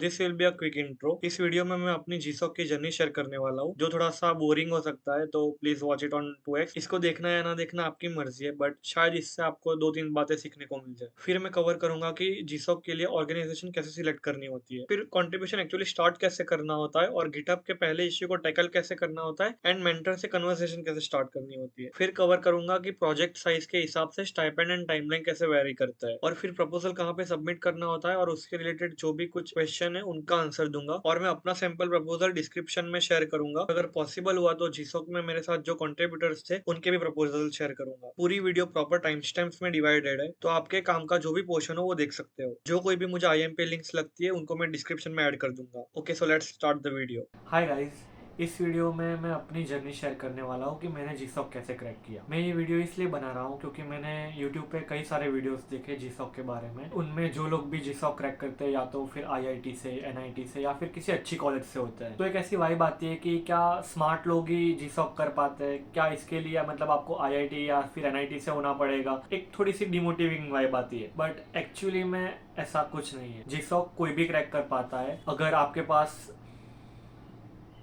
This will be a quick intro. इस video में मैं अपनी जीसॉक की जर्नी शेयर करने वाला हूँ, जो थोड़ा-सा बोरिंग हो सकता है, तो please watch it on 2x। इसको देखना या ना देखना आपकी मर्ज़ी है, बट शायद इससे आपको 2-3 बातें सीखने को मिल जाए। फिर मैं कवर करूँगा कि जीसॉक के लिए ऑर्गेनाइज़ेशन कैसे सिलेक्ट करनी होती है, फिर कंट्रीब्यूशन एक्चुअली स्टार्ट कैसे करना होता है और गिटहब के पहले इश्यू को टैकल कैसे करना होता है एंड मेंटर से कन्वर्सेशन कैसे स्टार्ट करनी होती है। फिर कवर करूँगा कि प्रोजेक्ट साइज़ के हिसाब से स्टाइपेंड एंड टाइमलाइन कैसे वेरी करता है और फिर प्रपोज़ल कहाँ पे सबमिट करना होता है और उसके रिलेटेड जो भी कुछ क्वेश्चन है, उनका आंसर दूँगा और मैं अपना सैंपल प्रपोज़ल डिस्क्रिप्शन में शेयर करूँगा। अगर पॉसिबल हुआ तो जीसॉक में मेरे साथ जो कंट्रीब्यूटर्स थे, उनके भी प्रपोज़ल शेयर करूँगा। पूरी वीडियो प्रॉपर टाइम स्टैम्प्स में डिवाइडेड है, तो आपके काम का जो भी पोर्शन हो वो देख सकते हो। जो कोई भी मुझे आईएमपी लिंक्स लगती है, उनको मैं डिस्क्रिप्शन में ऐड कर दूँगा। Okay, so let's start the video. Hi guys. इस वीडियो में मैं अपनी जर्नी शेयर करने वाला हूँ कि मैंने जीसॉक कैसे क्रैक किया। मैं ये वीडियो इसलिए बना रहा हूँ क्योंकि मैंने यूट्यूब पे कई सारे वीडियोस देखे जीसॉक के बारे में। उनमें जो लोग भी जीसॉक क्रैक करते हैं या तो फिर आईआईटी से, एनआईटी से या फिर किसी अच्छी कॉलेज से होते हैं, तो एक ऐसी वाइब आती है कि क्या स्मार्ट लोग ही जीसॉक कर पाते हैं, क्या इसके लिए मतलब आपको आईआईटी या फिर एनआईटी से होना पड़ेगा। एक थोड़ी सी डिमोटिवेटिंग वाइब आती है, बट एक्चुअली में ऐसा कुछ नहीं है। जीसॉक कोई भी क्रैक कर पाता है अगर आपके पास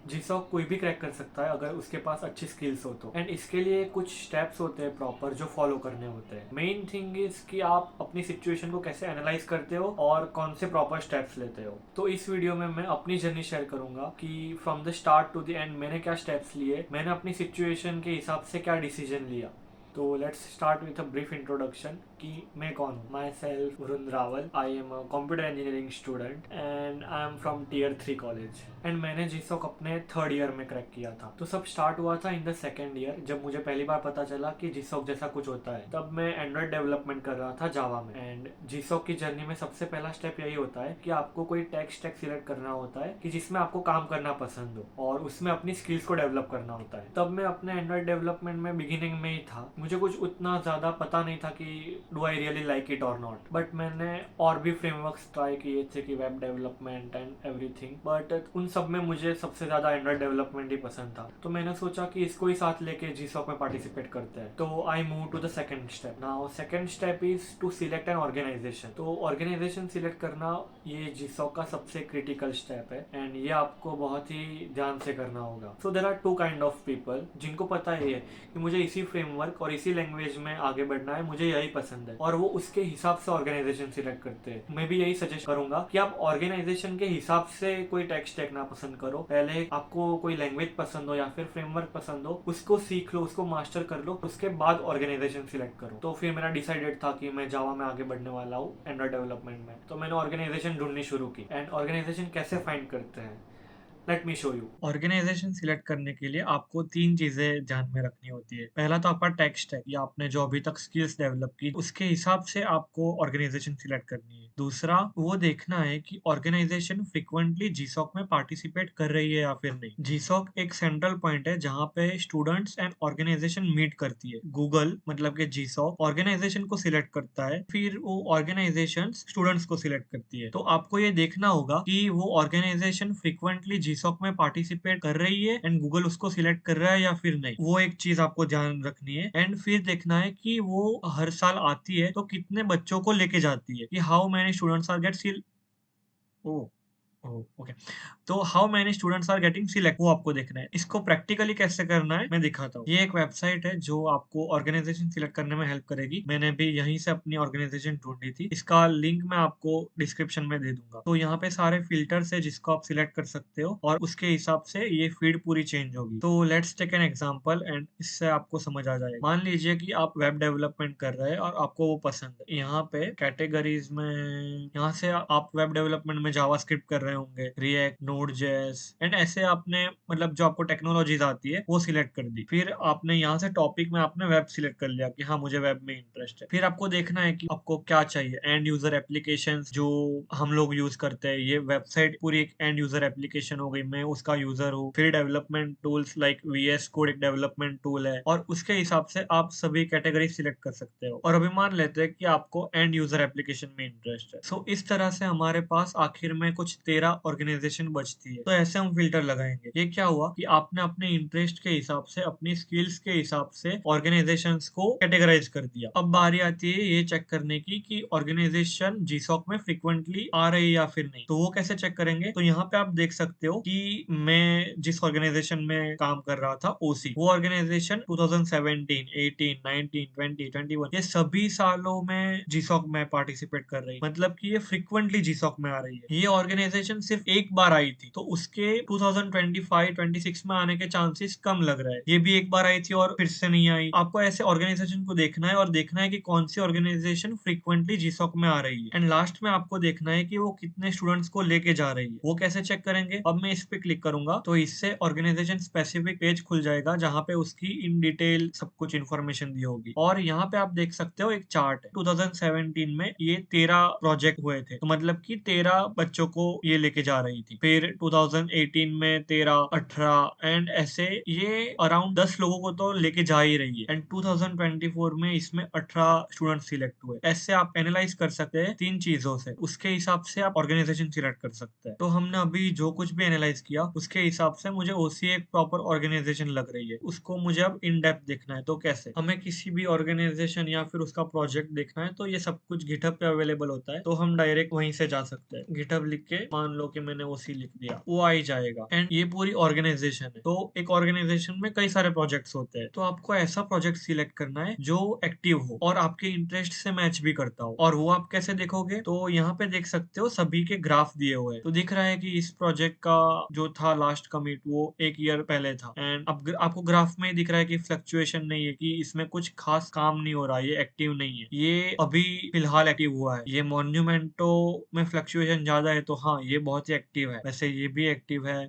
जीसॉक कोई भी क्रैक कर सकता है अगर उसके पास अच्छी स्किल्स हो तो। एंड इसके लिए कुछ स्टेप्स होते हैं प्रॉपर जो फॉलो करने होते हैं। मेन थिंग इज कि आप अपनी सिचुएशन को कैसे एनालाइज करते हो और कौन से प्रॉपर स्टेप्स लेते हो। तो इस वीडियो में मैं अपनी जर्नी शेयर करूंगा कि from the start to the end मैंने क्या स्टेप्स लिए, मैंने अपनी सिचुएशन के हिसाब से क्या डिसीजन लिया। तो let's start with a brief introduction कि मैं कौन हूँ। Myself Varun Rawal, I am a computer engineering student and I am from tier 3 college. एंड मैंने जीसॉक अपने थर्ड ईयर में क्रैक किया था। तो सब स्टार्ट हुआ था इन द सेकेंड ईयर, जब मुझे पहली बार पता चला कि जीसॉक जैसा कुछ होता है। तब मैं एंड्रॉइड डेवलपमेंट कर रहा था जावा में। एंड जीसॉक की जर्नी में सबसे पहला स्टेप यही होता है कि आपको कोई टेक स्टैक सिलेक्ट करना होता है कि जिसमें आपको काम करना पसंद हो और उसमें अपनी स्किल्स को डेवलप करना होता है। तब मैं अपने एंड्रॉइड डेवलपमेंट में बिगिनिंग में ही था, मुझे कुछ उतना ज़्यादा पता नहीं था कि do I really like it और नॉट। बट मैंने और भी फ्रेमवर्क्स ट्राई किए थे कि web development and everything, but उन सब में मुझे सबसे ज़्यादा एंड्रॉइड डेवलपमेंट ही पसंद था। तो मैंने सोचा कि इसको ही साथ लेके जीसॉक में पार्टिसिपेट करते हैं। तो I move to the second step. Now second step is to select an organization. तो ऑर्गेनाइजेशन सिलेक्ट करना ये जीसॉक का सबसे क्रिटिकल स्टेप है एंड ये आपको बहुत ही ध्यान से करना होगा। So there are two kind of people जिनको पता ही है कि मुझे इसी फ्रेमवर्क और इसी लैंग्वेज में आगे बढ़ना है, मुझे यही पसंद है, और वो उसके हिसाब से ऑर्गेनाइजेशन सिलेक्ट करते हैं। मैं भी यही सजेस्ट करूंगा कि आप ऑर्गेनाइजेशन के हिसाब से कोई टेक स्टैक ना पसंद करो। पहले आपको कोई लैंग्वेज पसंद हो या फिर फ्रेमवर्क पसंद हो, उसको सीख लो, उसको मास्टर कर लो, उसके बाद ऑर्गेनाइजेशन सिलेक्ट करो। तो फिर मेरा डिसाइडेड था कि मैं जावा में आगे बढ़ने वाला हूँ एंड्रॉइड डेवलपमेंट में। तो मैंने ऑर्गेनाइजेशन ढूंढनी शुरू की। एंड ऑर्गेनाइजेशन कैसे फाइंड करते हैं, let me show you. Organization select करने के लिए आपको 3 चीज़ें ध्यान में रखनी होती है। पहला तो आपका टेक स्टैक या आपने जो अभी तक स्किल्स डेवलप की, उसके हिसाब से आपको ऑर्गेनाइजेशन सिलेक्ट करनी है। दूसरा, वो देखना है कि ऑर्गेनाइजेशन फ्रीक्वेंटली जीसॉक में पार्टिसिपेट कर रही है या फिर नहीं। जीसॉक एक सेंट्रल पॉइंट है जहाँ पे स्टूडेंट्स एंड ऑर्गेनाइजेशन मीट करती है। गूगल मतलब कि जीसॉक ऑर्गेनाइजेशन को सिलेक्ट करता है, फिर वो ऑर्गेनाइजेशन स्टूडेंट्स को सिलेक्ट करती है। तो आपको ये देखना होगा कि वो ऑर्गेनाइजेशन फ्रीक्वेंटली जीसॉक में पार्टिसिपेट कर रही है एंड गूगल उसको सिलेक्ट कर रहा है या फिर नहीं। वो एक चीज आपको ध्यान रखनी है एंड फिर देखना है कि वो हर साल आती है तो कितने बच्चों को लेके जाती है, कि how many students are get सिल ओ ओके। तो how many students are getting select, वो आपको देखना है। इसको प्रैक्टिकली कैसे करना है मैं दिखाता हूँ। ये एक वेबसाइट है जो आपको ऑर्गेनाइजेशन सिलेक्ट करने में हेल्प करेगी। मैंने भी यहीं से अपनी ऑर्गेनाइजेशन ढूंढी थी। इसका लिंक मैं आपको डिस्क्रिप्शन में दे दूंगा। तो यहाँ पे सारे फिल्टर्स है जिसको आप सिलेक्ट कर सकते हो और उसके हिसाब से ये फीड पूरी चेंज होगी। तो let's take an example and इससे आपको समझ आ जाएगा। मान लीजिए कि आप वेब डेवलपमेंट कर रहे हैं और आपको वो पसंद है। यहाँ पे कैटेगरीज में, यहाँ से आप वेब डेवलपमेंट में जावास्क्रिप्ट कर रहे होंगे, रिएक्ट, नोड जेएस एंड ऐसे आपने मतलब जो आपको टेक्नोलॉजीज आती है वो सिलेक्ट कर दी। फिर आपने यहाँ से टॉपिक में आपने वेब सिलेक्ट कर लिया कि हाँ मुझे वेब में इंटरेस्ट है। फिर आपको देखना है कि आपको क्या चाहिए। एंड यूजर एप्लीकेशन जो हम लोग यूज करते हैं, ये वेबसाइट पूरी एक एंड यूजर एप्लीकेशन हो गई, मैं उसका यूजर हूँ। फिर development tools like VS code एक डेवलपमेंट टूल है और उसके हिसाब से आप सभी कैटेगरी सिलेक्ट कर सकते हो। और अभी मान लेते हैं कि आपको एंड यूजर एप्लीकेशन में इंटरेस्ट है। सो इस तरह से हमारे पास आखिर में कुछ 13 ऑर्गेनाइजेशन बचती है। तो ऐसे हम फिल्टर लगाएंगे। ये क्या हुआ कि आपने अपने इंटरेस्ट के हिसाब से, अपनी स्किल्स के हिसाब से ऑर्गेनाइजेशंस को कैटेगराइज कर दिया। अब बारी आती है ये चेक करने की कि ऑर्गेनाइजेशन जीसॉक में फ्रिक्वेंटली आ रही है या फिर नहीं। तो वो कैसे चेक करेंगे? तो यहाँ पे आप देख सकते हो कि मैं जिस ऑर्गेनाइजेशन में काम कर रहा था, ओसी, वो ऑर्गेनाइजेशन 2017, 18, 19, 20, 21 ये सभी सालों में जीसॉक में पार्टिसिपेट कर रही है। मतलब कि ये फ्रिक्वेंटली जीसॉक में आ रही है। ये ऑर्गेनाइजेशन सिर्फ एक बार आई थी, तो उसके 2025, 26 में आने के चांसेस कम लग रहा है। ये भी एक बार आई थी और फिर से नहीं आई। आपको ऐसे ऑर्गेनाइजेशन को देखना है और देखना है कि कौन सी ऑर्गेनाइजेशन फ्रिक्वेंटली जीसॉक में आ रही है। एंड लास्ट में आपको देखना है कि वो कितने स्टूडेंट्स को लेके जा रही है। वो कैसे चेक करेंगे? अब मैं इस पे क्लिक करूंगा तो इससे ऑर्गेनाइजेशन स्पेसिफिक पेज खुल जाएगा जहां पे उसकी इन डिटेल सब कुछ इन्फॉर्मेशन दी होगी। और यहाँ पे आप देख सकते हो एक चार्ट है। 2017 में ये 13 प्रोजेक्ट हुए थे, तो मतलब कि 13 बच्चों को ये लेके जा रही थी। फिर 2018 में 13, 18 एंड ऐसे ये अराउंड 10 लोगों को तो लेके जा ही रही है। एंड 2024 में इसमें 18 स्टूडेंट सिलेक्ट हुए। ऐसे आप एनालाइज कर सकते हैं तीन चीजों से, उसके हिसाब से आप ऑर्गेनाइजेशन सिलेक्ट कर सकते हैं। तो हमने अभी जो कुछ भी एनालाइज किया उसके हिसाब से मुझे ओसी एक प्रॉपर ऑर्गेनाइजेशन लग रही है। उसको मुझे अब इन डेप्थ देखना है। तो कैसे? हमें किसी भी ऑर्गेनाइजेशन या फिर उसका प्रोजेक्ट देखना है तो ये सब कुछ गिटहब पे अवेलेबल होता है, तो हम डायरेक्ट वहीं से जा सकते हैं। गिटहब लिख के मान लो कि मैंने ओसी लिख दिया, वो आ ही जाएगा। एंड ये पूरी ऑर्गेनाइजेशन है। तो एक ऑर्गेनाइजेशन में कई सारे प्रोजेक्ट्स होते हैं, तो आपको ऐसा प्रोजेक्ट सिलेक्ट करना है जो एक्टिव हो और आपके इंटरेस्ट से मैच भी करता हो। और वो आप कैसे देखोगे? तो यहाँ पे देख सकते हो सभी के ग्राफ दिए हुए हैं। तो दिख रहा है कि इस प्रोजेक्ट का जो था लास्ट कमिट वो एक ईयर पहले था। एंड अब आपको ग्राफ में ही दिख रहा है कि फ्लक्चुएशन नहीं है, कि इसमें कुछ खास काम नहीं हो रहा है, ये एक्टिव नहीं है। ये अभी फिलहाल एक्टिव हुआ है। ये मॉन्यूमेंटो में फ्लक्चुएशन ज्यादा है, तो हाँ ये बहुत ही एक्टिव है। वैसे ये भी एक्टिव है।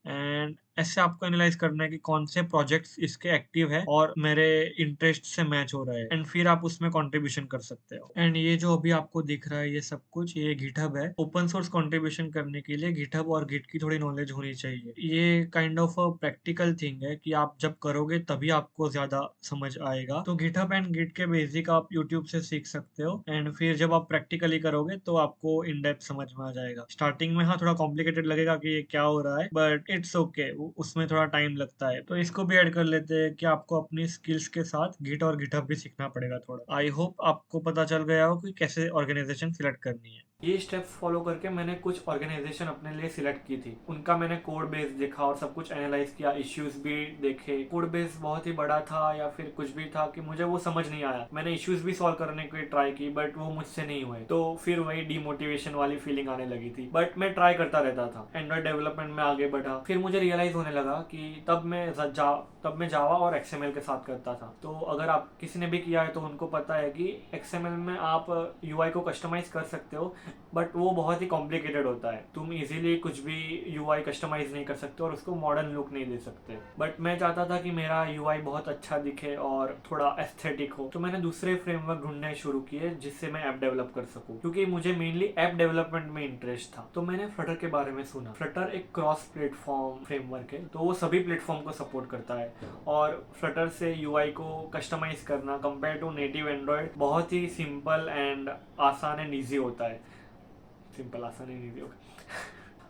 एंड ऐसे आपको एनालाइज करना है कि कौन से प्रोजेक्ट्स इसके एक्टिव है और मेरे इंटरेस्ट से मैच हो रहा है। एंड फिर आप उसमें कंट्रीब्यूशन कर सकते हो। एंड ये जो अभी आपको दिख रहा है ये सब कुछ, ये गिटहब है। ओपन सोर्स कंट्रीब्यूशन करने के लिए गिटहब और गिट की थोड़ी नॉलेज होनी चाहिए। ये kind of a practical thing है कि आप जब करोगे तभी आपको ज्यादा समझ आएगा। तो गिटहब एंड गिट के बेसिक आप यूट्यूब से सीख सकते हो। एंड फिर जब आप प्रैक्टिकली करोगे तो आपको इन डेप्थ समझ में आ जाएगा। स्टार्टिंग में हाँ थोड़ा कॉम्प्लिकेटेड लगेगा कि ये क्या हो रहा है, बट इट्स ओके, उसमें थोड़ा टाइम लगता है। तो इसको भी ऐड कर लेते हैं कि आपको अपनी स्किल्स के साथ गिट और गिटहब भी सीखना पड़ेगा थोड़ा। आई होप आपको पता चल गया हो कि कैसे ऑर्गेनाइजेशन सिलेक्ट करनी है। ये स्टेप्स फॉलो करके मैंने कुछ ऑर्गेनाइजेशन अपने लिए सिलेक्ट की थी। उनका मैंने कोड बेस देखा और सब कुछ एनालाइज किया, इश्यूज भी देखे। कोड बेस बहुत ही बड़ा था या फिर कुछ भी था कि मुझे वो समझ नहीं आया। मैंने इश्यूज भी सॉल्व करने की ट्राई की बट वो मुझसे नहीं हुए, तो फिर वही डिमोटिवेशन वाली फीलिंग आने लगी थी। बट मैं ट्राई करता रहता था, एंड्रॉइड डेवलपमेंट में आगे बढ़ा। फिर मुझे रियलाइज होने लगा कि तब मैं जावा और एक्सएमएल के साथ करता था। तो अगर आप किसी ने भी किया है तो उनको पता है कि एक्सएमएल में आप यूआई को कस्टमाइज कर सकते हो, बट वो बहुत ही कॉम्प्लिकेटेड होता है। तुम इजीली कुछ भी यूआई कस्टमाइज नहीं कर सकते और उसको मॉडर्न लुक नहीं दे सकते। बट मैं चाहता था कि मेरा यूआई बहुत अच्छा दिखे और थोड़ा एस्थेटिक हो, तो मैंने दूसरे फ्रेमवर्क ढूंढने शुरू किए जिससे मैं ऐप डेवलप कर सकूं, क्योंकि मुझे मेनली ऐप डेवलपमेंट में इंटरेस्ट था। तो मैंने फ्लटर के बारे में सुना। फ्लटर एक क्रॉस प्लेटफॉर्म फ्रेमवर्क है, तो वो सभी प्लेटफॉर्म को सपोर्ट करता है। और फ्लटर से यूआई को कस्टमाइज करना कंपेयर टू नेटिव एंड्रॉयड बहुत ही सिंपल एंड आसान एंड ईजी होता है। सिंपल, आसान एंड ईजी होगा।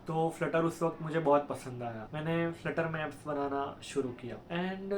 तो फ्लटर उस वक्त मुझे बहुत पसंद आया। मैंने फ्लटर में ऐप्स बनाना शुरू किया। एंड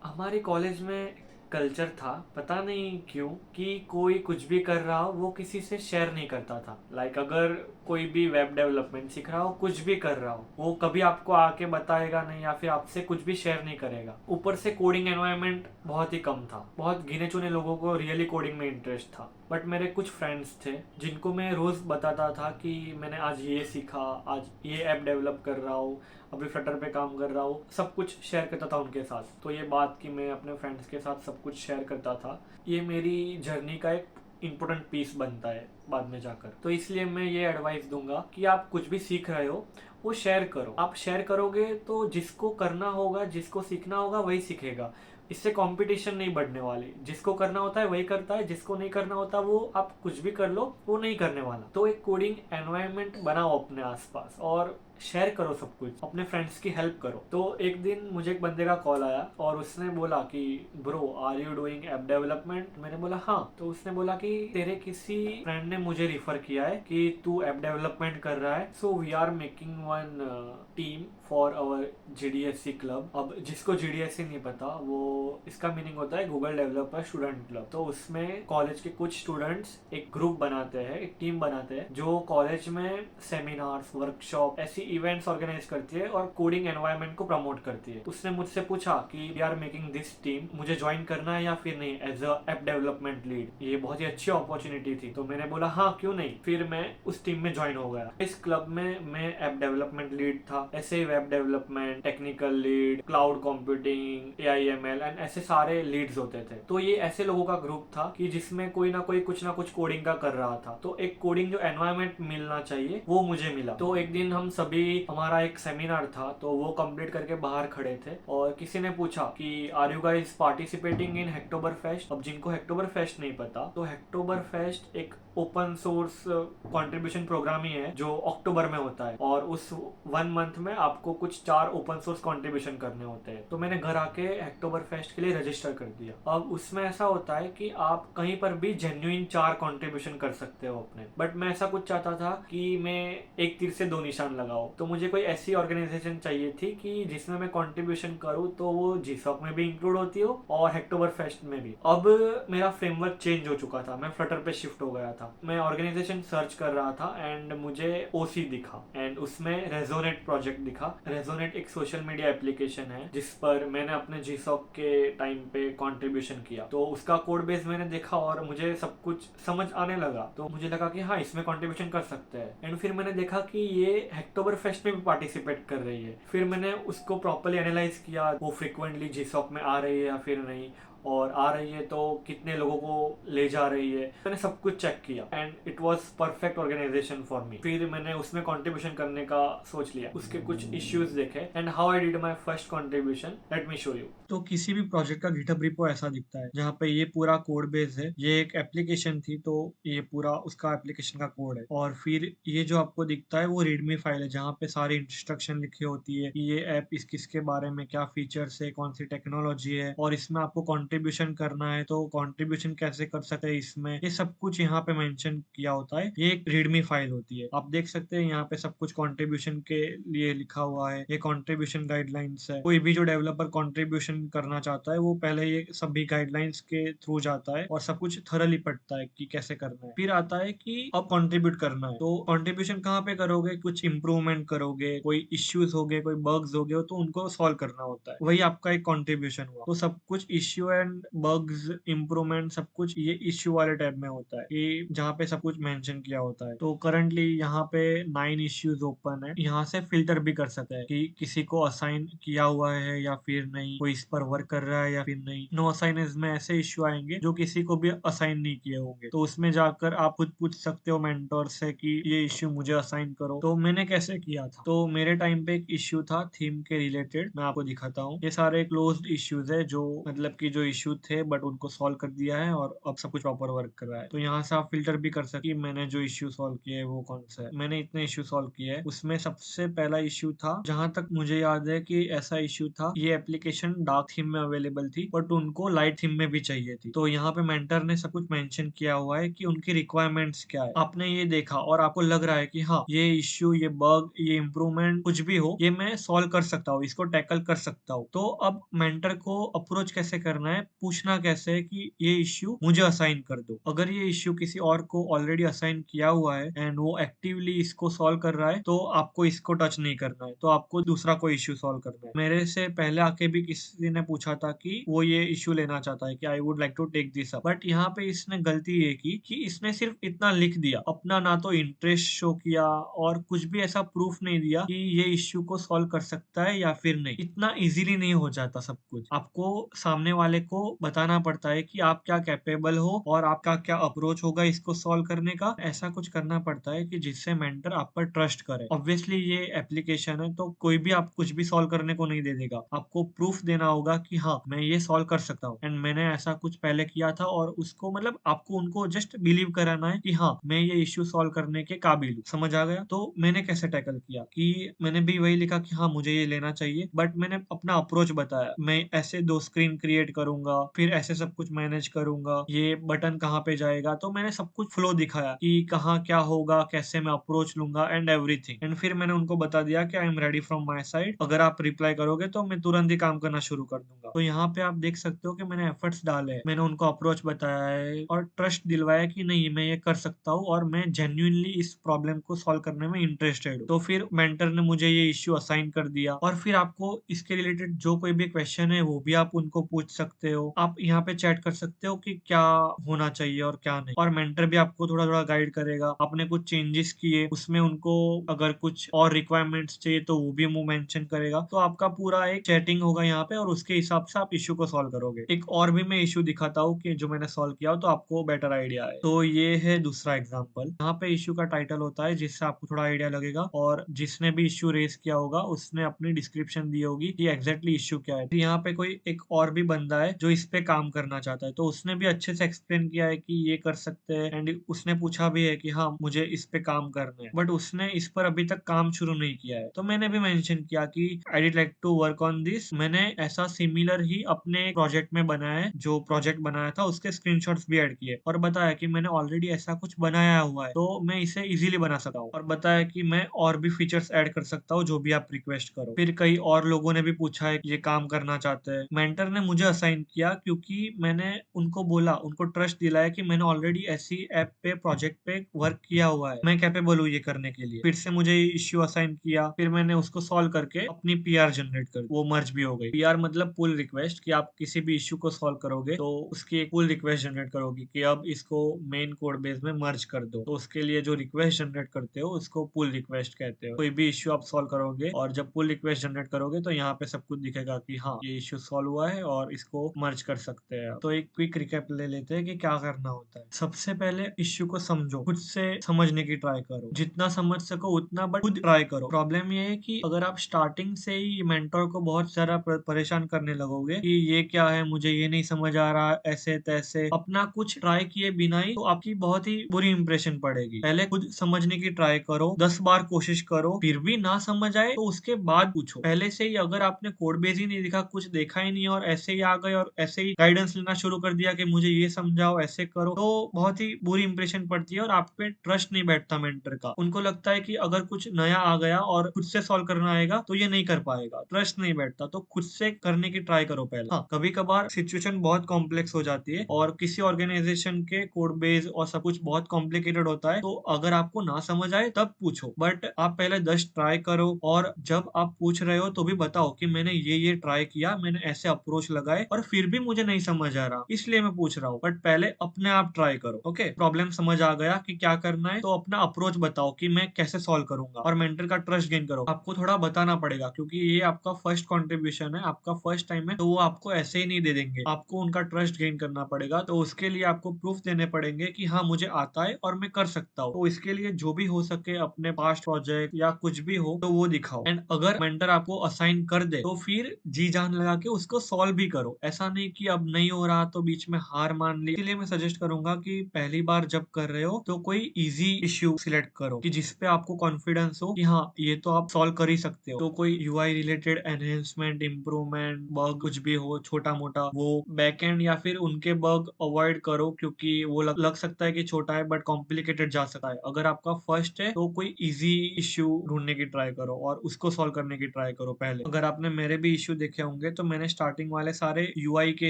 हमारे कॉलेज में कल्चर था, पता नहीं क्यों, कि कोई कुछ भी कर रहा हो वो किसी से शेयर नहीं करता था। लाइक अगर कोई भी वेब डेवलपमेंट सीख रहा हो, कुछ भी कर रहा हो, वो कभी आपको आके बताएगा नहीं या फिर आपसे कुछ भी शेयर नहीं करेगा। ऊपर से कोडिंग एनवायरनमेंट बहुत ही कम था। बहुत गिने चुने लोगों को रियली कोडिंग में इंटरेस्ट था। बट मेरे कुछ फ्रेंड्स थे जिनको मैं रोज बताता था कि मैंने आज ये सीखा, आज ये ऐप डेवलप कर रहा हूँ, अभी फ्लटर पे काम कर रहा हूँ, सब कुछ शेयर करता था उनके साथ। तो ये बात कि मैं अपने फ्रेंड्स के साथ सब कुछ शेयर करता था, ये मेरी जर्नी का एक इम्पोर्टेंट पीस बनता है बाद में जाकर। तो इसलिए मैं ये एडवाइस दूंगा कि आप कुछ भी सीख रहे हो वो शेयर करो। आप शेयर करोगे तो जिसको करना होगा, जिसको सीखना होगा वही सीखेगा। इससे कंपटीशन नहीं बढ़ने वाली। जिसको करना होता है वही करता है, जिसको नहीं करना होता वो आप कुछ भी कर लो वो नहीं करने वाला। तो एक कोडिंग एनवायरनमेंट बनाओ अपने आसपास और शेयर करो सब कुछ, अपने फ्रेंड्स की हेल्प करो। तो एक दिन मुझे एक बंदे का कॉल आया और उसने बोला कि bro are you doing app development. मैंने बोला हाँ। तो उसने बोला कि तेरे किसी फ्रेंड ने मुझे रिफर किया है कि तू ऐप डेवलपमेंट कर रहा है, so we are making one team for our GDSC club. अब जिसको GDSC नहीं पता, वो इसका मीनिंग होता है गूगल डेवलपर स्टूडेंट क्लब। तो उसमें कॉलेज के कुछ स्टूडेंट्स एक ग्रुप बनाते हैं, एक टीम बनाते हैं, जो कॉलेज में सेमिनार्स, वर्कशॉप, ऐसी इवेंट्स ऑर्गेनाइज करती है और कोडिंग एनवायरनमेंट को प्रमोट करती है। उसने मुझसे पूछा कि we are making this team, मुझे ज्वाइन करना है या फिर नहीं as a app development lead. ये बहुत ही अच्छी अपॉर्चुनिटी थी, तो मैंने बोला हाँ क्यों नहीं। फिर मैं उस टीम में ज्वाइन हो गया। इस क्लब में मैं ऐप डेवलपमेंट लीड था, ऐसे web development, technical lead, cloud computing, AIML and ऐसे सारे लीड्स होते थे। तो ये ऐसे लोगों का ग्रुप था कि जिसमें कोई ना कोई कुछ ना कुछ कोडिंग का कर रहा था। तो एक कोडिंग जो एनवायरनमेंट मिलना चाहिए वो मुझे मिला। तो एक दिन हम सभी, हमारा एक सेमिनार था, तो वो कंप्लीट करके बाहर खड़े थे और किसी ने पूछा कि are you guys participating in Hacktoberfest. अब जिनको हैक्टोबर फेस्ट नहीं पता, तो हैक्टोबर फेस्ट एक ओपन सोर्स कंट्रीब्यूशन प्रोग्राम ही है जो अक्टूबर में होता है और उस 1 मंथ में आपको कुछ 4 ओपन सोर्स कंट्रीब्यूशन करने होते हैं। तो मैंने घर आके अक्टूबर फेस्ट के लिए रजिस्टर कर दिया। अब उसमें ऐसा होता है कि आप कहीं पर भी जेन्युइन 4 कंट्रीब्यूशन कर सकते हो अपने, बट मैं ऐसा कुछ चाहता था कि मैं एक तीर से 2 निशान लगाऊं। तो मुझे कोई ऐसी ऑर्गेनाइजेशन चाहिए थी कि जिसमें मैं कंट्रीब्यूशन करूं तो वो GSOC में भी इंक्लूड होती हो और अक्टूबर फेस्ट में भी। अब मेरा फ्रेमवर्क चेंज हो चुका था, मैं फ्लटर पे शिफ्ट हो गया था। मैं ऑर्गेनाइजेशन सर्च कर रहा था एंड मुझे OC दिखा एंड उसमें रेजोनेट प्रोजेक्ट दिखा। रेजोनेट एक सोशल मीडिया एप्लीकेशन है जिस पर मैंने अपने GSOC के टाइम पे कंट्रीब्यूशन किया। तो उसका कोड बेस मैंने देखा और मुझे सब कुछ समझ आने लगा। तो मुझे लगा कि हाँ, इसमें कंट्रीब्यूशन कर सकते हैं। एंड फिर मैंने देखा कि ये अक्टूबर फेस्ट में भी पार्टिसिपेट कर रही है। फिर मैंने उसको प्रॉपर्ली एनालाइज किया, वो फ्रिक्वेंटली GSOC में आ रही है या फिर नहीं, और आ रही है तो कितने लोगों को ले जा रही है। मैंने सब कुछ चेक किया and it was perfect organisation for me. फिर मैंने उसमें कंट्रीब्यूशन करने का सोच लिया, उसके कुछ इश्यूज देखे and how I did my first contribution, late me show you. तो किसी भी प्रोजेक्ट का गिटहब रिपो ऐसा दिखता है जहाँ पे ये पूरा कोड बेस है। ये एक एप्लीकेशन थी, तो ये पूरा उसका एप्लीकेशन का कोड है। और फिर ये जो आपको दिखता है वो रीडमी फाइल है जहाँ पे सारी इंस्ट्रक्शन लिखी होती है कि ये ऐप इस किसके बारे में, क्या फीचर्स है, कौन सी टेक्नोलॉजी है, और इसमें आपको कंट्रीब्यूशन करना है तो कंट्रीब्यूशन कैसे कर सकते हैं इसमें, ये सब कुछ यहाँ पे मेंशन किया होता है। ये एक रीडमी फाइल होती है। आप देख सकते हैं यहाँ पे सब कुछ कंट्रीब्यूशन के लिए लिखा हुआ है। ये कंट्रीब्यूशन गाइडलाइंस है। कोई भी जो डेवलपर कंट्रीब्यूशन करना चाहता है वो पहले ये सभी गाइडलाइंस के थ्रू जाता है और सब कुछ थरली पढ़ता है कि कैसे करना है। फिर आता है कि अब कंट्रीब्यूट करना है, तो कंट्रीब्यूशन कहाँ पे करोगे, कुछ इंप्रूवमेंट करोगे, कोई इश्यूज हो गए, कोई बग्स हो गए तो उनको सॉल्व करना होता है, वही आपका एक कंट्रीब्यूशन हुआ। तो सब कुछ इश्यू एंड बग्स, इंप्रूवमेंट, सब कुछ ये इश्यू वाले टैब में होता है, ये जहाँ पे सब कुछ मेंशन किया होता है। तो करंटली यहाँ पे 9 इश्यूज ओपन है। यहाँ से फिल्टर भी कर सकते हैं कि किसी को असाइन किया हुआ है या फिर नहीं, कोई इस पर वर्क कर रहा है या फिर नहीं। नो असाइनेज में ऐसे इश्यू आएंगे जो किसी को भी असाइन नहीं किए होंगे, तो उसमें जाकर आप खुद पूछ सकते हो मेंटोर से कि ये इश्यू मुझे असाइन करो। तो मैंने कैसे किया था, तो मेरे टाइम पे एक इश्यू था थीम के रिलेटेड, मैं आपको दिखाता हूँ। ये सारे क्लोज्ड इश्यूज है, जो मतलब कि जो इश्यू थे बट उनको सॉल्व कर दिया है और अब सब कुछ प्रॉपर वर्क कर रहा है। तो यहाँ से आप फिल्टर भी कर सकते मैंने जो इश्यू सॉल्व किए है वो कौन सा है। मैंने इतने इश्यू सॉल्व किए हैं, उसमें सबसे पहला इश्यू था, जहां तक मुझे याद है कि ऐसा इश्यू था, ये एप्लीकेशन डार्क थीम में अवेलेबल थी बट उनको लाइट थीम में भी चाहिए थी। तो यहाँ पे मेंटर ने सब कुछ मेंशन किया हुआ है कि उनकी रिक्वायरमेंट्स क्या है। आपने ये देखा और आपको लग रहा है कि हाँ, ये इश्यू, ये बग, ये इम्प्रूवमेंट कुछ भी हो, ये मैं सॉल्व कर सकता हूँ, इसको टैकल कर सकता हूँ। तो अब मेंटर को अप्रोच कैसे करना है, पूछना कैसे है कि ये इश्यू मुझे असाइन कर दो। अगर ये इश्यू किसी और को ऑलरेडी असाइन किया हुआ है एंड वो एक्टिवली इसको सॉल्व कर रहा है, तो आपको इसको टच नहीं करना है, तो आपको दूसरा कोई इश्यू सॉल्व करना है। मेरे से पहले आके भी किसी ने पूछा था कि वो ये इश्यू लेना चाहता है कि I would like to take this up, but यहाँ पे इसने गलती ये की कि इसने सिर्फ इतना लिख दिया, अपना ना तो इंटरेस्ट शो किया और कुछ भी ऐसा प्रूफ नहीं दिया कि ये इश्यू को सॉल्व कर सकता है या फिर नहीं। इतना इजीली नहीं हो जाता सब कुछ। आपको सामने वाले को बताना पड़ता है कि आप क्या कैपेबल हो और आपका क्या अप्रोच होगा इसको सॉल्व करने का। ऐसा कुछ करना पड़ता है कि जिससे मेंटर आप पर ट्रस्ट करे। ऑब्वियसली ये एप्लीकेशन है, तो कोई भी आप कुछ भी सॉल्व करने को नहीं दे देगा। आपको प्रूफ देना होगा कि हाँ, मैं ये सॉल्व कर सकता हूँ एंड मैंने ऐसा कुछ पहले किया था, और उसको मतलब आपको उनको जस्ट बिलीव कराना है कि हाँ, मैं ये इश्यू सॉल्व करने के काबिल हूँ। समझ आ गया? तो मैंने कैसे टैकल किया कि मैंने भी वही लिखा कि हाँ, मुझे ये लेना चाहिए, बट मैंने अपना अप्रोच बताया। मैं ऐसे 2 स्क्रीन क्रिएट करूँगा, फिर ऐसे सब कुछ मैनेज करूँगा, ये बटन कहाँ पे जाएगा, तो मैंने सब कुछ फ्लो दिखाया कि कहाँ क्या होगा, कैसे मैं अप्रोच लूँगा एंड एवरीथिंग। एंड फिर मैंने उनको बता दिया कि I am ready from my side, अगर आप रिप्लाई करोगे तो मैं तुरंत ही काम करना शुरू कर दूँगा। तो यहाँ पे आप देख सकते हो कि मैंने एफर्ट्स डाले हैं। मैंने उनको अप्रोच बताया है और ट्रस्ट दिलवाया कि नहीं, मैं ये कर सकता हूँ और मैं जेन्युइनली इस प्रॉब्लम को सॉल्व करने में इंटरेस्टेड हूँ। तो फिर मेंटर ने मुझे ये इश्यू असाइन कर दिया, और फिर आपको इसके रिलेटेड जो कोई भी क्वेश्चन है वो भी आप उनको पूछ सकते हो। आप यहाँ पे चैट कर सकते हो कि क्या होना चाहिए और क्या नहीं, और मेंटर भी आपको थोड़ा-थोड़ा गाइड करेगा। आपने कुछ चेंजेस किए, उसमें उनको अगर कुछ और रिक्वायरमेंट्स चाहिए तो वो भी वो मेंशन करेगा। तो आपका पूरा एक चैटिंग होगा यहाँ पे, और उसके हिसाब से आप इश्यू को सॉल्व करोगे। एक और भी मैं इश्यू दिखाता हूँ कि जो मैंने सॉल्व किया हो, तो आपको बेटर आइडिया आए। तो ये है दूसरा एग्जांपल। यहाँ पे इश्यू का टाइटल होता है जिससे आपको थोड़ा आइडिया लगेगा, और जिसने भी इश्यू रेज किया होगा उसने अपनी डिस्क्रिप्शन दी होगी कि एग्जैक्टली इश्यू क्या है। फिर यहाँ पे कोई एक और भी बंदा है जो इस पे काम करना चाहता है, तो उसने भी अच्छे से एक्सप्लेन किया है कि ये कर सकते हैं, एंड उसने पूछा भी है कि हाँ, मुझे इस पे काम करना है, बट उसने इस पर अभी तक काम शुरू नहीं किया है। तो मैंने भी मेंशन किया कि I did like to work on this. मैंने ऐसा सिमिलर ही अपने प्रोजेक्ट में बनाया है, जो प्रोजेक्ट बनाया था उसके स्क्रीनशॉट्स भी ऐड किए, और बताया कि मैंने ऑलरेडी ऐसा कुछ बनाया हुआ है, तो मैं इसे इजीली बना सकता हूँ, और बताया कि मैं और भी फीचर्स ऐड कर सकता हूँ जो भी आप रिक्वेस्ट करो। फिर कई और लोगों ने भी पूछा है कि ये काम करना चाहते हैं। मेंटर ने मुझे असाइन किया क्योंकि मैंने उनको बोला, उनको ट्रस्ट दिलाया कि मैंने ऑलरेडी ऐसी ऐप पे, प्रोजेक्ट पे वर्क किया हुआ है, मैं कैपेबल हूँ ये करने के लिए। फिर से मुझे इश्यू असाइन किया, फिर मैंने उसको सॉल्व करके अपनी पीआर जनरेट कर दी। वो मर्ज भी हो गई। पीआर मतलब पुल रिक्वेस्ट, कि आप किसी भी इश्यू को सॉल्व करोगे तो उसकी एक पुल रिक्वेस्ट जनरेट करोगी कि अब इसको मेन कोड बेस में मर्ज कर दो। तो उसके लिए जो रिक्वेस्ट जनरेट करते हो उसको पुल रिक्वेस्ट कहते हो। कोई भी इश्यू आप सॉल्व करोगे और जब पुल रिक्वेस्ट जनरेट करोगे तो यहाँ पे सब कुछ दिखेगा कि हाँ, ये इश्यू सॉल्व हुआ है और इसको मर्ज कर सकते हैं। तो एक क्विक रिकैप ले लेते हैं कि क्या करना होता है। सबसे पहले इश्यू को समझो, खुद से समझने की ट्राई करो, जितना समझ सको उतना, बट खुद ट्राई करो। प्रॉब्लम ये है कि अगर आप स्टार्टिंग से ही मेंटर को बहुत सारा परेशान करने लगोगे कि ये क्या है, मुझे ये नहीं समझ आ रहा, ऐसे तैसे, अपना कुछ ट्राई किए बिना ही, तो आपकी बहुत ही बुरी इंप्रेशन पड़ेगी। पहले खुद समझने की ट्राई करो, 10 बार कोशिश करो, फिर भी ना समझ आए तो उसके बाद पूछो। पहले से ही अगर आपने कोड बेस ही नहीं दिखा, कुछ देखा ही नहीं, और ऐसे ही आ गए और ऐसे ही गाइडेंस लेना शुरू कर दिया कि मुझे ये समझाओ, ऐसे करो, तो बहुत ही बुरी इंप्रेशन पड़ती है और आप पे ट्रस्ट नहीं बैठता मेंटर का। उनको लगता है कि अगर कुछ नया आ गया और खुद से सॉल्व करना आएगा तो ये नहीं कर पाएगा, ट्रस्ट नहीं बैठता। तो खुद से करने की ट्राई करो पहले। हाँ, कभी कभार सिचुएशन बहुत कॉम्प्लेक्स हो जाती है और किसी ऑर्गेनाइजेशन के कोड बेस और सब कुछ बहुत कॉम्प्लिकेटेड होता है, तो अगर आपको ना समझ आए तब पूछो, बट आप पहले 10 ट्राई करो, और जब आप पूछ रहे हो तो भी बताओ कि मैंने ये ट्राई किया, मैंने ऐसे अप्रोच लगाए और फिर भी मुझे नहीं समझ आ रहा, इसलिए मैं पूछ रहा हूँ। बट पहले अपने आप ट्राई करो। ओके, प्रॉब्लम समझ आ गया कि क्या करना है, तो अपना अप्रोच बताओ कि मैं कैसे सॉल्व करूंगा, और मेंटर का ट्रस्ट गेन करो। आपको थोड़ा बताना पड़ेगा क्योंकि ये आपका फर्स्ट कंट्रीब्यूशन है, आपका फर्स्ट टाइम है, तो वो आपको ऐसे ही नहीं दे देंगे। आपको उनका ट्रस्ट गेन करना पड़ेगा, तो उसके लिए आपको प्रूफ देने पड़ेंगे कि हाँ, मुझे आता है और मैं कर सकता हूँ। तो इसके लिए जो भी हो सके, अपने पास्ट प्रोजेक्ट या कुछ भी हो तो वो दिखाओ। एंड अगर मेंटर आपको असाइन कर दे तो फिर जी जान लगा के उसको सॉल्व भी करो। ऐसा नहीं कि अब नहीं हो रहा तो बीच में हार मान ली। इसलिए मैं सजेस्ट करूंगा कि पहली बार जब कर रहे हो तो कोई इजी इश्यू सिलेक्ट करो कि जिसपे आपको कॉन्फिडेंस हो कि हाँ, ये तो आप सॉल्व कर ही सकते हो। तो कोई UI related enhancement, improvement, bug कुछ भी हो छोटा मोटा, वो बैकएंड या फिर उनके बग अवॉइड करो, क्योंकि वो लग सकता है कि छोटा है बट कॉम्प्लिकेटेड जा सकता है। अगर आपका फर्स्ट है तो कोई इजी इश्यू ढूंढने की ट्राई करो और उसको सॉल्व करने की ट्राई करो पहले। अगर आपने मेरे भी इश्यू देखे होंगे तो मैंने स्टार्टिंग वाले सारे यूआई के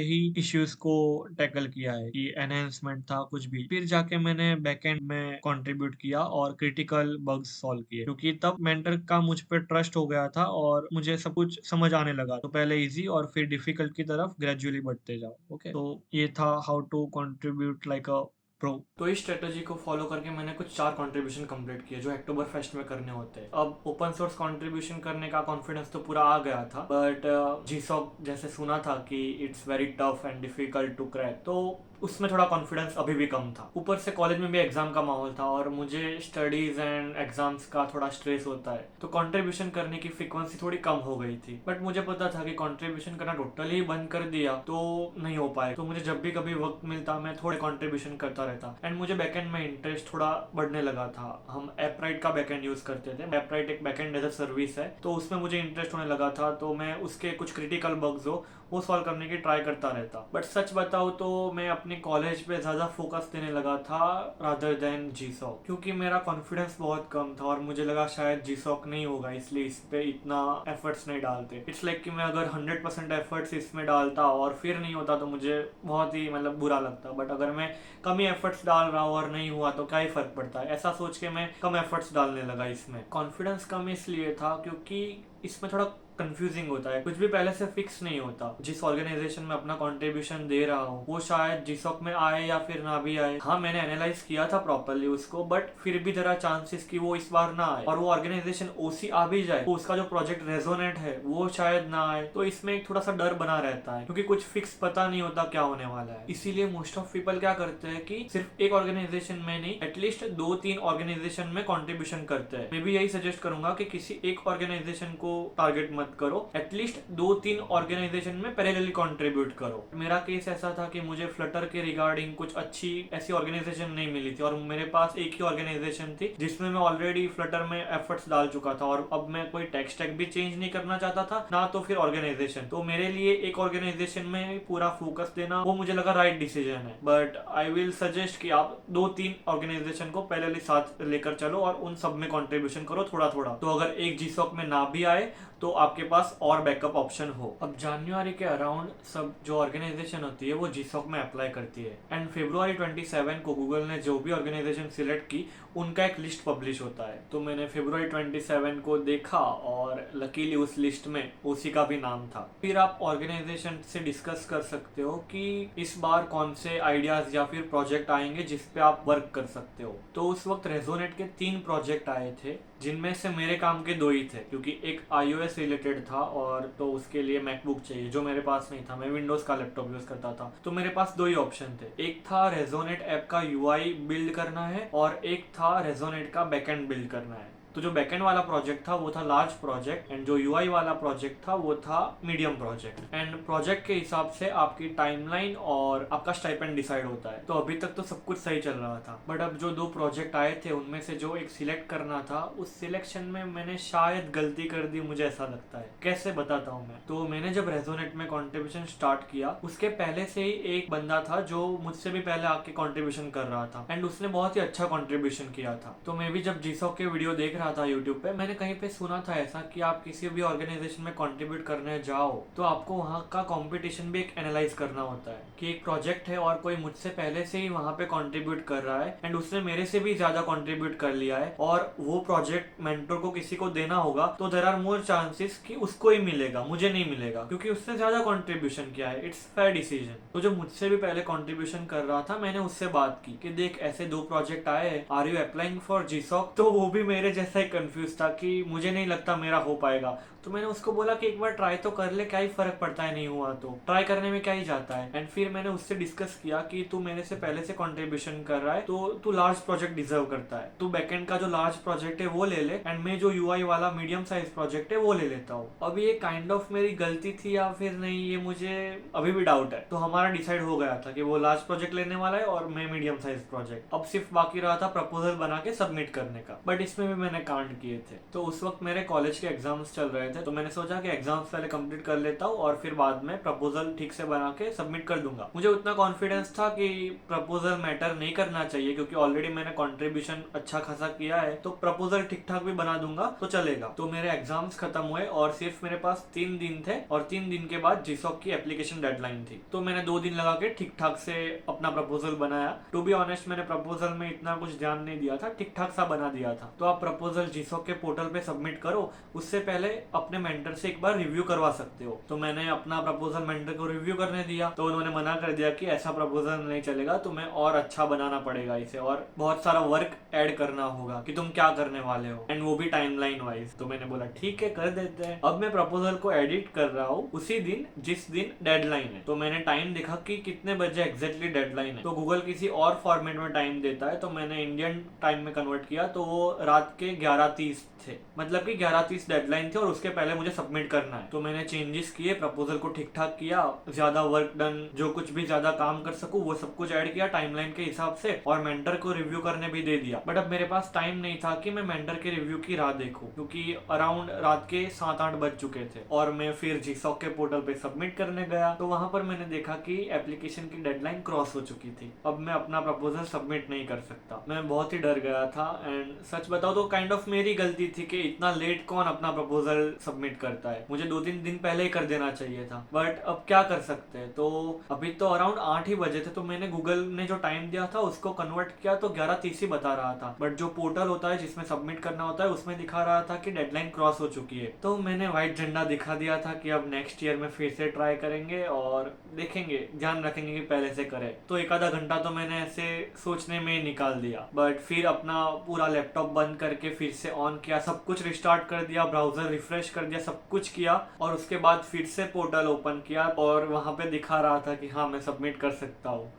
ही इश्यूज को टैकल किया है कि एनहेंसमेंट था कुछ भी, फिर जाके मैंने बैकएंड में कंट्रीब्यूट किया और क्रिटिकल बग्स सॉल्व किए, क्योंकि तब मेंटर का मुझ पे ट्रस्ट हो गया था और मुझे सब कुछ समझ आने लगा। तो पहले इजी और फिर डिफिकल्ट की तरफ ग्रेजुअली बढ़ते जाओ। ओके, तो ये था how to contribute like a pro. तो इस स्ट्रेटजी को फॉलो करके मैंने कुछ 4 कंट्रीब्यूशन कंप्लीट किए जो अक्टूबर फेस्ट में करने होते हैं। अब ओपन सोर्स कंट्रीब्यूशन करने का कॉन्फिडेंस तो पूरा आ गया था, बट जीसॉक जैसे सुना था कि it's very tough and difficult to crack, तो उसमें थोड़ा कॉन्फिडेंस अभी भी कम था। ऊपर से कॉलेज में भी एग्जाम का माहौल था और मुझे स्टडीज एंड एग्जाम्स का थोड़ा स्ट्रेस होता है, तो कंट्रीब्यूशन करने की फ्रीक्वेंसी थोड़ी कम हो गई थी। बट मुझे पता था कि कंट्रीब्यूशन करना टोटली बंद कर दिया तो नहीं हो पाए, तो मुझे जब भी कभी वक्त मिलता मैं थोड़े कंट्रीब्यूशन करता रहता। एंड मुझे बैकएंड में इंटरेस्ट थोड़ा बढ़ने लगा था। हम एपराइट का बैकएंड यूज करते थे। एपराइट एक बैकएंड एज अ सर्विस है, तो उसमें मुझे इंटरेस्ट होने लगा था, तो मैं उसके कुछ क्रिटिकल बग्स हो वो सॉल्व करने की ट्राई करता रहता। बट सच बताऊँ तो मैं अपने कॉलेज पे ज़्यादा फोकस देने लगा था रादर देन जीसॉक, क्योंकि मेरा कॉन्फिडेंस बहुत कम था और मुझे लगा शायद जीसॉक नहीं होगा, इसलिए इस पे इतना एफर्ट्स नहीं डालते। इट्स लाइक कि मैं अगर 100% एफर्ट्स इसमें डालता और फिर नहीं होता तो मुझे बहुत ही मतलब बुरा लगता। बट अगर मैं कम ही एफर्ट्स डाल रहा हूँ और नहीं हुआ तो क्या ही फर्क पड़ता है, ऐसा सोच के मैं कम एफर्ट्स डालने लगा इसमें। कॉन्फिडेंस कम इसलिए था क्योंकि इसमें थोड़ा कंफ्यूजिंग होता है, कुछ भी पहले से फिक्स नहीं होता। जिस ऑर्गेनाइजेशन में अपना कंट्रीब्यूशन दे रहा हूँ वो शायद जीसॉक में आए या फिर ना भी आए। हाँ, मैंने एनालाइज किया था प्रॉपरली उसको, बट फिर भी देयर आर चांसेस कि वो इस बार ना आए, और वो ऑर्गेनाइजेशन ओसी आ भी जाए तो उसका जो प्रोजेक्ट रेजोनेट है वो शायद ना आए। तो इसमें एक थोड़ा सा डर बना रहता है क्योंकि कुछ फिक्स पता नहीं होता क्या होने वाला है। इसीलिए मोस्ट ऑफ पीपल क्या करते हैं कि सिर्फ एक ऑर्गेनाइजेशन में नहीं, एटलीस्ट 2-3 ऑर्गेनाइजेशन में कॉन्ट्रीब्यूशन करते हैं। मैं भी यही सजेस्ट करूंगा कि किसी एक ऑर्गेनाइजेशन को टारगेट मत करो, एटलीस्ट 2-3 ऑर्गेनाइजेशन में पैरेलली कंट्रीब्यूट करो। मेरा केस ऐसा था कि मुझे फ्लटर के रिगार्डिंग कुछ अच्छी ऐसी ऑर्गेनाइजेशन नहीं मिली थी और मेरे पास एक ही ऑर्गेनाइजेशन थी जिसमें मैं ऑलरेडी फ्लटर में एफर्ट्स डाल चुका था, और अब मैं कोई टेक स्टैक भी चेंज नहीं करना चाहता था ना तो फिर ऑर्गेनाइजेशन। तो मेरे लिए एक ऑर्गेनाइजेशन में पूरा फोकस देना वो मुझे लगा राइट डिसीजन है। बट आई विल सजेस्ट कि आप 2-3 ऑर्गेनाइजेशन को पैरेलली साथ लेकर चलो और उन सब में कंट्रीब्यूशन करो थोड़ा थोड़ा, तो अगर एक जीसॉक में ना भी आए तो आपके पास और बैकअप ऑप्शन हो। अब जनवरी के अराउंड सब जो ऑर्गेनाइजेशन होती है वो जीसॉक में अप्लाई करती है, एंड फरवरी 27 को गूगल ने जो भी ऑर्गेनाइजेशन सिलेक्ट की उनका एक लिस्ट पब्लिश होता है। तो मैंने फरवरी 27 को देखा और लकीली उस लिस्ट में ओसी का भी नाम था। फिर आप ऑर्गेनाइजेशन से डिस्कस कर सकते हो कि इस बार कौन से आइडियाज या फिर प्रोजेक्ट आएंगे जिसपे आप वर्क कर सकते हो। तो उस वक्त रेजोनेट के 3 प्रोजेक्ट आए थे जिनमें से मेरे काम के 2 ही थे, क्योंकि एक iOS रिलेटेड था और तो उसके लिए मैकबुक चाहिए जो मेरे पास नहीं था, मैं विंडोज का लैपटॉप यूज करता था। तो मेरे पास 2 ही ऑप्शन थे, एक था रेजोनेट ऐप का यूआई बिल्ड करना है और एक था रेजोनेट का बैकएंड बिल्ड करना है। तो जो बैकएंड वाला प्रोजेक्ट था वो था लार्ज प्रोजेक्ट, एंड जो यूआई वाला प्रोजेक्ट था वो था मीडियम प्रोजेक्ट। एंड प्रोजेक्ट के हिसाब से आपकी टाइमलाइन और आपका स्टाइपेंड डिसाइड होता है। तो अभी तक तो सब कुछ सही चल रहा था, बट अब जो 2 प्रोजेक्ट आए थे उनमें से जो एक सिलेक्ट करना था उस सिलेक्शन में मैंने शायद गलती कर दी, मुझे ऐसा लगता है। कैसे बताता हूँ मैं। तो मैंने जब रेजोनेट में कॉन्ट्रीब्यूशन स्टार्ट किया उसके पहले से ही एक बंदा था जो मुझसे भी पहले आके कॉन्ट्रीब्यूशन कर रहा था, एंड उसने बहुत ही अच्छा कॉन्ट्रीब्यूशन किया था। तो मैं भी जब जीसॉक के वीडियो देख रहा था यूट्यूब पे, मैंने कहीं पे सुना था ऐसा कि आप किसी भी ऑर्गेनाइजेशन में कंट्रीब्यूट करने जाओ तो आपको वहाँ का कंपटीशन भी एक एनालाइज करना होता है कि एक प्रोजेक्ट है और कोई मुझसे पहले से ही वहाँ पे कंट्रीब्यूट कर रहा है एंड उसने मेरे से भी ज्यादा कंट्रीब्यूट कर लिया है और वो प्रोजेक्ट मेंटर को किसी को देना होगा, तो देयर आर मोर चांसेस कि उसको ही मिलेगा, मुझे नहीं मिलेगा, क्योंकि उसने ज्यादा कंट्रीब्यूशन किया है। It's fair decision. तो जो मुझसे भी पहले कंट्रीब्यूशन कर रहा था मैंने उससे बात की कि देख ऐसे 2 प्रोजेक्ट आए, आर यू अप्लाइंग फॉर जीसॉक। तो वो भी मेरे जैसा ही कंफ्यूज था कि मुझे नहीं लगता मेरा हो पाएगा। तो मैंने उसको बोला कि एक बार ट्राई तो कर ले, क्या ही फर्क पड़ता है, नहीं हुआ तो ट्राई करने में क्या ही जाता है। एंड फिर मैंने उससे डिस्कस किया कि तू मेरे से पहले से कंट्रीब्यूशन कर रहा है तो तू लार्ज प्रोजेक्ट डिजर्व करता है, तू बैकएंड का जो लार्ज प्रोजेक्ट है वो ले ले एंड मैं जो यूआई वाला मीडियम साइज प्रोजेक्ट है वो ले लेता हूँ। अब ये काइंड ऑफ मेरी गलती थी या फिर नहीं, ये मुझे अभी भी डाउट है। तो हमारा डिसाइड हो गया था कि वो लार्ज प्रोजेक्ट लेने वाला है और मैं मीडियम साइज प्रोजेक्ट। अब सिर्फ बाकी रहा था प्रपोजल बना के सबमिट करने का, बट इसमें भी मैंने कांड किए थे। तो उस वक्त मेरे कॉलेज के एग्जाम्स चल रहे थे, तो मैंने सोचा कि एग्जाम्स पहले कंप्लीट कर लेता हूँ और फिर बाद में प्रपोजल ठीक से बना के सबमिट कर दूंगा। मुझे उतना कॉन्फिडेंस था कि प्रपोजल मैटर नहीं करना चाहिए क्योंकि ऑलरेडी मैंने कंट्रीब्यूशन अच्छा खासा किया है, तो प्रपोजल ठीक ठाक भी बना दूंगा तो चलेगा। तो मेरे एग्जाम्स खत्म हुए और सिर्फ मेरे पास 3 दिन थे और 3 दिन के बाद जीसॉक की एप्लीकेशन डेडलाइन थी। तो मैंने 2 दिन लगा के ठीक ठाक से अपना प्रपोजल बनाया। टू बी ऑनेस्ट मैंने प्रपोजल में इतना कुछ ध्यान नहीं दिया था, ठीक ठाक सा बना दिया था। तो आप प्रपोजल प्रपोजल जीसॉक के पोर्टल पे सबमिट करो उससे पहले अपने मेंटर से एक बार रिव्यू करवा सकते हो। तो मैंने अपना प्रपोजल मेंटर को रिव्यू करने दिया तो उन्होंने मना कर दिया कि ऐसा प्रपोजल नहीं चलेगा, तुम्हें और अच्छा बनाना पड़ेगा इसे और बहुत सारा वर्क ऐड करना होगा कि तुम क्या करने वाले हो, एंड वो भी टाइमलाइन वाइज। तो मैंने बोला ठीक है कर देते हैं। अब मैं प्रपोजल को एडिट कर रहा हूँ उसी दिन जिस दिन डेडलाइन है। तो मैंने टाइम देखा कि कितने बजे एग्जैक्टली डेडलाइन है। तो गूगल किसी और फॉर्मेट में टाइम देता है, तो मैंने इंडियन टाइम में कन्वर्ट किया तो वो रात के 11:30 थे, मतलब कि 11:30 डेडलाइन थी और उसके पहले मुझे सबमिट करना है। तो मैंने चेंजेस किए, प्रपोजल को ठीक ठाक किया, ज्यादा वर्क डन, जो कुछ भी ज्यादा काम कर सकूं वो सब कुछ ऐड किया टाइमलाइन के हिसाब से, और मेंटर को रिव्यू करने भी दे दिया। बट अब मेरे पास टाइम नहीं था कि मैं मेंटर के रिव्यू की राह देखूं, क्योंकि अराउंड रात के 7-8 बज चुके थे। और मैं फिर जीसॉक के पोर्टल पे सबमिट करने गया तो वहां पर मैंने देखा कि एप्लीकेशन की डेडलाइन क्रॉस हो चुकी थी। अब मैं अपना प्रपोजल सबमिट नहीं कर सकता। मैं बहुत ही डर गया था, एंड सच बताओ तो काइंड ऑफ मेरी गलती थी कि इतना लेट कौन अपना प्रपोजल सबमिट करता है, मुझे 2-3 दिन पहले ही कर देना चाहिए था। बट अब क्या कर सकते हैं। तो अभी तो अराउंड 8 ही बजे थे, तो मैंने गूगल ने जो टाइम दिया था उसको कन्वर्ट किया तो 11:30 ही बता रहा था। बट जो पोर्टल होता है जिसमें सबमिट करना होता है उसमें दिखा रहा था कि डेडलाइन क्रॉस हो चुकी है। तो मैंने व्हाइट झंडा दिखा दिया था कि अब नेक्स्ट ईयर में फिर से ट्राई करेंगे और देखेंगे, ध्यान रखेंगे कि पहले से करें। तो 1 आधा घंटा तो मैंने ऐसे सोचने में निकाल दिया। बट फिर अपना पूरा लैपटॉप बंद करके फिर से ऑन किया, सब कुछ रिस्टार्ट कर दिया, ब्राउजर रिफ्रेश कर दिया, सब कुछ किया, और उसके बाद फिर से पोर्टल ओपन किया और वहां पे दिखा रहा था कि हाँ मैं सबमिट कर सकता हूँ।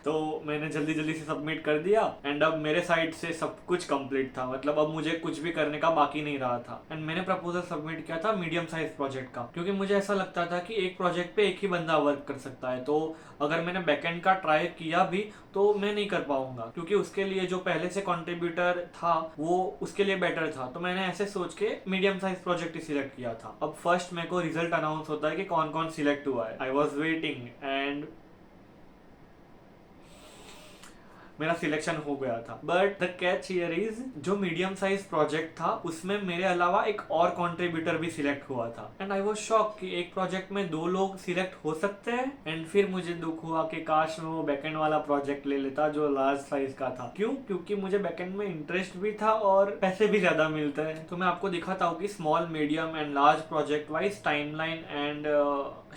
तो मैंने जल्दी जल्दी से सबमिट कर दिया, एंड अब मेरे साइड से सब कुछ कंप्लीट था, मतलब अब मुझे कुछ भी करने का बाकी नहीं रहा था। एंड मैंने प्रपोजल सबमिट किया था मीडियम साइज प्रोजेक्ट का, क्योंकि मुझे ऐसा लगता था कि एक प्रोजेक्ट पे एक ही बंदा वर्क कर सकता है। तो अगर मैंने बैकएंड का ट्राई किया भी तो मैं नहीं कर पाऊंगा, क्योंकि उसके लिए जो पहले से कंट्रीब्यूटर था वो उसके लिए बेटर था। तो मैंने ऐसे सोच के मीडियम साइज प्रोजेक्ट ही सिलेक्ट किया था। अब फर्स्ट मेरे को रिजल्ट अनाउंस होता है कि कौन कौन सिलेक्ट हुआ है। आई वॉज वेटिंग एंड मेरा सिलेक्शन हो गया था। But the catch here is, जो मीडियम साइज प्रोजेक्ट था उसमें मेरे अलावा एक और कंट्रीब्यूटर भी सिलेक्ट हुआ था। एंड आई वाज शॉक कि एक प्रोजेक्ट में 2 लोग सिलेक्ट हो सकते हैं। एंड फिर मुझे दुख हुआ कि काश मैं वो बैकएंड वाला प्रोजेक्ट ले लेता जो लार्ज साइज का था। क्यों? क्योंकि मुझे बैकएंड में इंटरेस्ट भी था और पैसे भी ज्यादा मिलते हैं। तो मैं आपको दिखाता हूँ कि small, medium and large project wise timeline and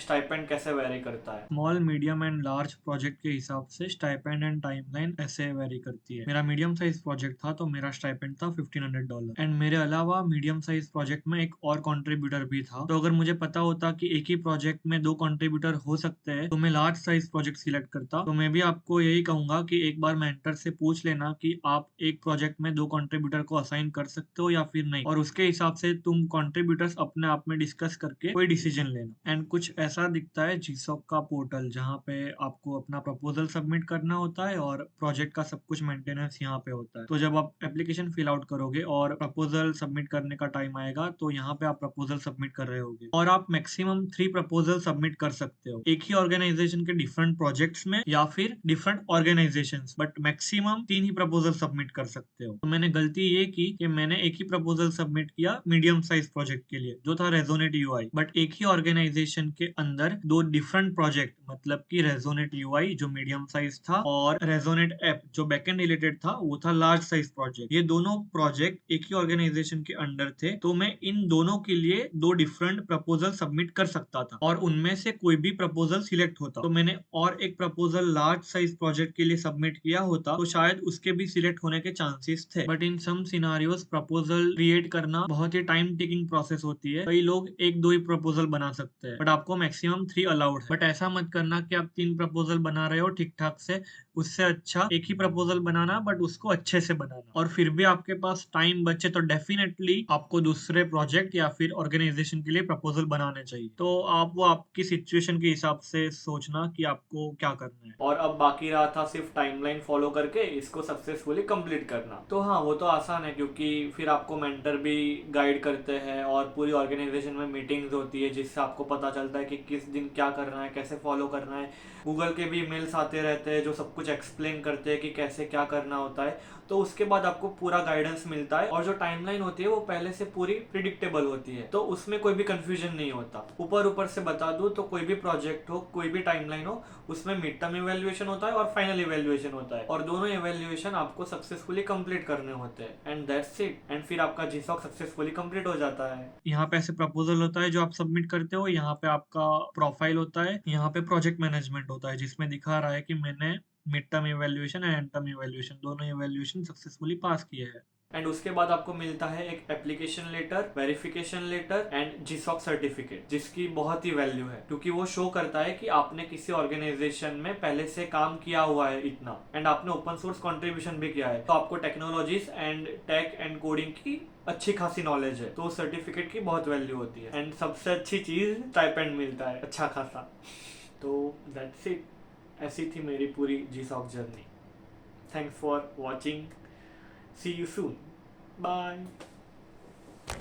stipend कैसे वेरी करता है। Small, medium and large project के हिसाब से स्टाइपेंड एंड टाइमलाइन ऐसे वेरी करती है। मेरा मीडियम साइज प्रोजेक्ट था तो मेरा स्टाइपेंड था $1500, एंड मेरे अलावा मीडियम साइज प्रोजेक्ट में एक और कंट्रीब्यूटर भी था। तो अगर मुझे पता होता कि एक ही प्रोजेक्ट में 2 कंट्रीब्यूटर हो सकते हैं तो मैं लार्ज साइज प्रोजेक्ट सिलेक्ट करता। तो मैं भी आपको यही कहूंगा कि एक बार मेंटर से पूछ लेना कि आप एक प्रोजेक्ट में 2 कंट्रीब्यूटर को असाइन कर सकते हो या फिर नहीं, और उसके हिसाब से तुम कंट्रीब्यूटर्स अपने आप में डिस्कस करके कोई डिसीजन लेना। एंड कुछ ऐसा दिखता है जीसॉक का पोर्टल, जहाँ पे आपको अपना प्रपोजल सबमिट करना होता है और प्रोजेक्ट का सब कुछ मेंटेनेंस यहाँ पे होता है। तो जब आप एप्लीकेशन फिल आउट करोगे और प्रपोजल सबमिट करने का टाइम आएगा तो यहाँ पे आप प्रपोजल सबमिट कर रहे होगे, और आप मैक्सिमम 3 प्रपोजल सबमिट कर सकते हो, एक ही ऑर्गेनाइजेशन के डिफरेंट प्रोजेक्ट्स में या फिर डिफरेंट ऑर्गेनाइजेशन, बट मैक्सिमम 3 ही प्रपोजल सबमिट कर सकते हो। तो मैंने गलती ये की कि मैंने एक ही प्रपोजल सबमिट किया मीडियम साइज प्रोजेक्ट के लिए जो था रेजोनेट यूआई, बट एक ही ऑर्गेनाइजेशन के अंदर 2 डिफरेंट प्रोजेक्ट, मतलब कि रेजोनेट यूआई जो मीडियम साइज था और रेजोनेट ऐप जो बैकएंड रिलेटेड था वो था लार्ज साइज प्रोजेक्ट। ये दोनों प्रोजेक्ट एक ही ऑर्गेनाइजेशन के अंडर थे, तो मैं इन दोनों के लिए 2 डिफरेंट प्रपोजल सबमिट कर सकता था और उनमें से कोई भी प्रपोजल सिलेक्ट होता। तो मैंने और एक प्रपोजल लार्ज साइज प्रोजेक्ट के लिए सबमिट किया होता तो शायद उसके भी सिलेक्ट होने के चांसेस थे। But in some scenarios proposal create करना बहुत ही टाइम टेकिंग प्रोसेस होती है। कई लोग 1-2 ही प्रपोजल बना सकते हैं, बट आपको मैक्सिमम 3 अलाउड है। बट ऐसा मत करना कि आप 3 प्रपोजल बना रहे हो ठीक ठाक से, उससे अच्छा एक ही प्रपोजल बनाना बट उसको अच्छे से बनाना। और फिर भी आपके पास टाइम बचे तो डेफिनेटली आपको दूसरे प्रोजेक्ट या फिर ऑर्गेनाइजेशन के लिए प्रपोजल बनाने चाहिए। तो आप वो आपकी सिचुएशन के हिसाब से सोचना कि आपको क्या करना है। और अब बाकी रहा था सिर्फ टाइमलाइन फॉलो करके इसको सक्सेसफुली कंप्लीट करना। तो हाँ वो तो आसान है, क्योंकि फिर आपको मेंटर भी गाइड करते हैं और पूरी ऑर्गेनाइजेशन में मीटिंग्स होती है जिससे आपको पता चलता है कि किस दिन क्या करना है, कैसे फॉलो करना है। गूगल के भी मेल्स आते रहते हैं जो सब कुछ एक्सप्लेन करते होते हैं कि कैसे क्या करना होता है, तो उसके बाद आपको पूरा गाइडेंस मिलता है और जो टाइमलाइन होती है वो पहले से पूरी प्रिडिक्टेबल होती है, तो उसमें कोई भी कंफ्यूजन नहीं होता। ऊपर ऊपर से बता दूं तो कोई भी प्रोजेक्ट हो, कोई भी टाइमलाइन हो, उसमें मिड टर्म इवेल्युएशन होता है और फाइनल इवेल्युएशन होता है, और दोनों इवेल्युएशन आपको सक्सेसफुली कंप्लीट करने होते हैं, एंड दैट्स इट। एंड फिर आपका जीसॉक सक्सेसफुली कंप्लीट हो जाता है। यहाँ पे ऐसे प्रपोज़ल होता है जो आप सबमिट करते हो, यहाँ पे आपका प्रोफ़ाइल होता है, यहाँ पे प्रोजेक्ट मैनेजमेंट होता है जिसमें दिखा रहा है कि मैंने mid term evaluation and end term evaluation दोनों इवैल्यूएशन सक्सेसफुली पास किए हैं। एंड उसके बाद आपको मिलता है एक application letter, verification letter and GSoC certificate, जिसकी बहुत ही वैल्यू है क्योंकि वो शो करता है कि आपने किसी ऑर्गेनाइजेशन में पहले से काम किया हुआ है इतना, एंड आपने ओपन सोर्स कंट्रीब्यूशन भी किया है, तो आपको technologies and tech and coding की अच्छी खासी नॉलेज है, तो सर्टिफिकेट की बहुत वैल्यू होती है। एंड सबसे अच्छी चीज स्टाइपेंड मिलता है अच्छा खासा। तो दैट्स इट, ऐसी थी मेरी पूरी GSoC journey. Thanks for watching, see you soon, bye.